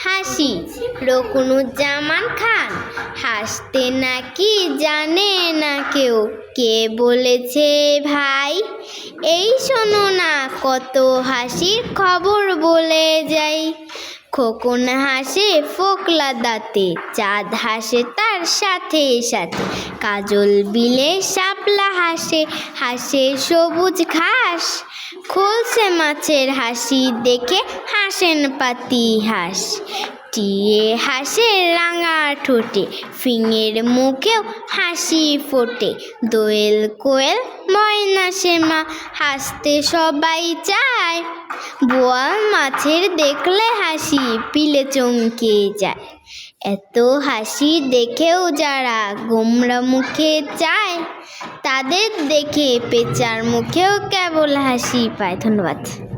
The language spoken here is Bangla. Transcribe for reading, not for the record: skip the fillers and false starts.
হাসি। রুকনুজ্জামান খান। হাসতে নাকি জানে না কেউ, কে বলেছে ভাই? এই শোনো না কত হাসির খবর বলে যাই। খোকন হাসে ফোকলা দাঁতে, চাঁদ হাসে তার সাথে সাথে, কাজল বিলে শাপলা হাসে, হাসে সবুজ ঘাস। খোলসে মাছের হাসি দেখে হাসেন পাতি হাঁস। টিয়ে হাসে রাঙা ঠোঁটে, ফিঙের মুখেও হাসি ফোটে। দোয়েল কোয়েল ময়না শ্যামা হাসতে সবাই চায়। বোয়াল মাছের দেখলে হাসি পিলে চমকে যায়। এত হাসি দেখেও যারা গোমরা মুখে চায়, তাদের দেখে পেঁচার মুখেও কেবল হাসি পায়। ধন্যবাদ।